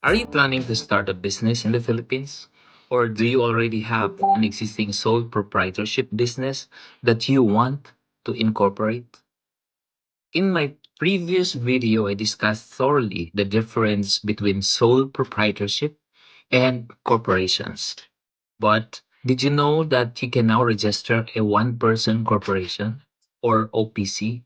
Are you planning to start a business in the Philippines? Or do you already have an existing sole proprietorship business that you want to incorporate? In my previous video, I discussed thoroughly the difference between sole proprietorship and corporations. But did you know that you can now register a one person corporation or OPC?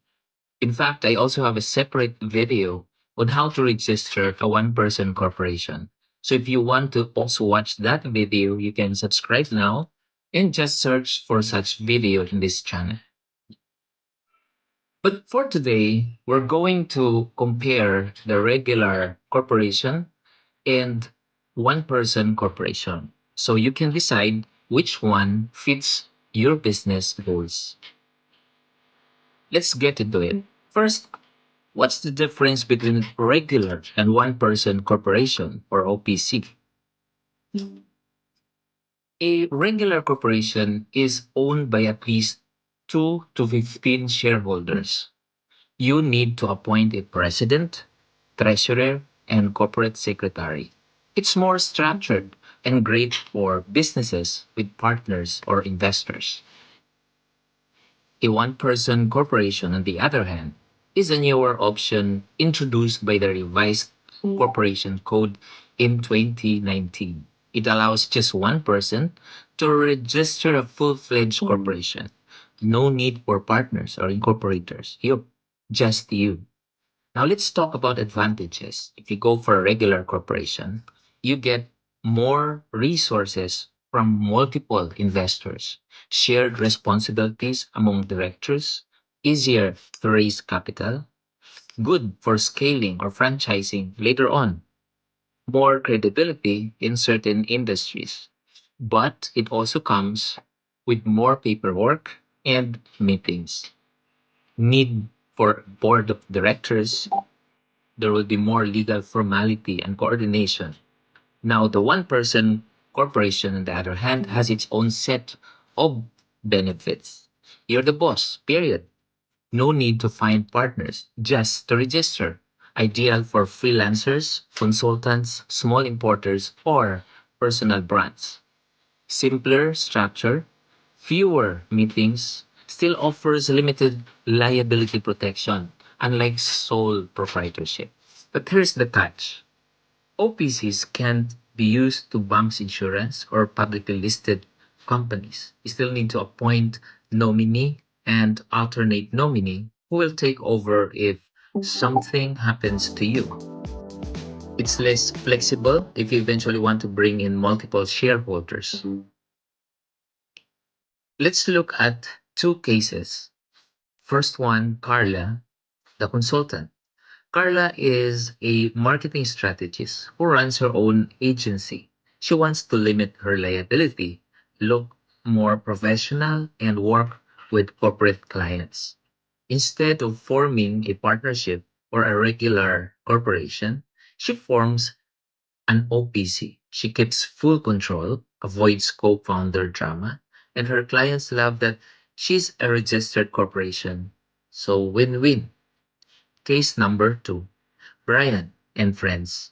In fact, I also have a separate video on how to register a one person corporation. So if you want to also watch that video, you can subscribe now and just search for such video in this channel. But for today, we're going to compare the regular corporation and one person corporation. So you can decide which one fits your business goals. Let's get into it. First, what's the difference between regular and one person corporation or OPC? A regular corporation is owned by at least 2 to 15 shareholders. You need to appoint a president, treasurer, and corporate secretary. It's more structured and great for businesses with partners or investors. A one person corporation, on the other hand, is a newer option introduced by the revised corporation code in 2019. It allows just one person to register a full fledged corporation. No need for partners or incorporators. Just you. Now let's talk about advantages. If you go for a regular corporation, you get more resources from multiple investors, shared responsibilities among directors, easier to raise capital, good for scaling or franchising later on, more credibility in certain industries. But it also comes with more paperwork and meetings. Need for board of directors, there will be more legal formality and coordination. Now, the one person corporation, on the other hand, has its own set of benefits. You're the boss, period. No need to find partners, just to register. Ideal for freelancers, consultants, small importers, or personal brands. Simpler structure, fewer meetings, still offers limited liability protection, unlike sole proprietorship. But here's the catch. OPCs can't be used to banks insurance or publicly listed companies. You still need to appoint nominee and alternate nominee who will take over if something happens to you. It's less flexible if you eventually want to bring in multiple shareholders. Let's look at two cases. First one, Carla, the consultant. Carla is a marketing strategist who runs her own agency. She wants to limit her liability, look more professional, and work with corporate clients. Instead of forming a partnership or a regular corporation, she forms an OPC. She keeps full control, avoids co-founder drama, and her clients love that she's a registered corporation. So win-win. Case number two, Brian and friends.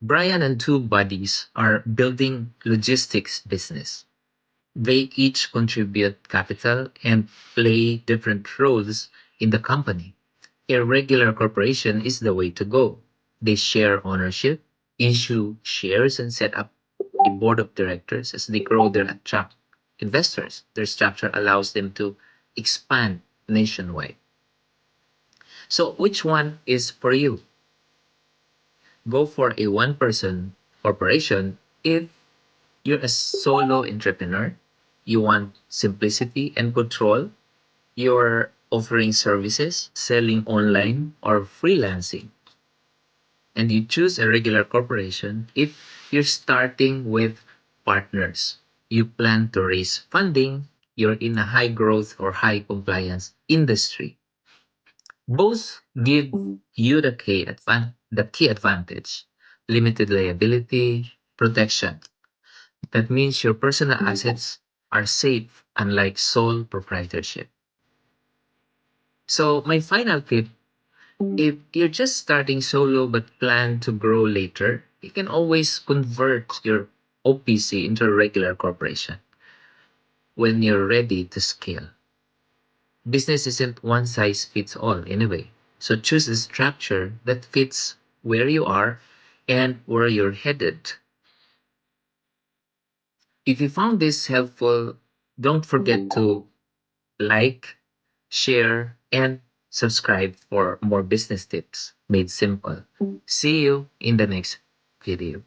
Brian and two buddies are building logistics business. They each contribute capital and play different roles in the company. A regular corporation is the way to go. They share ownership, issue shares, and set up a board of directors as they grow their attract investors. Their structure allows them to expand nationwide. So, which one is for you? Go for a one person corporation if you're a solo entrepreneur, you want simplicity and control, you're offering services, selling online, or freelancing, and you choose a regular corporation if you're starting with partners. You plan to raise funding, you're in a high growth or high compliance industry. Both give you the key advantage, limited liability, protection. That means your personal assets are safe, unlike sole proprietorship. So, my final tip, If you're just starting solo but plan to grow later, you can always convert your OPC into a regular corporation when you're ready to scale. Business isn't one size fits all anyway. So choose a structure that fits where you are and where you're headed. If you found this helpful, don't forget to like, share, and subscribe for more business tips made simple. See you in the next video.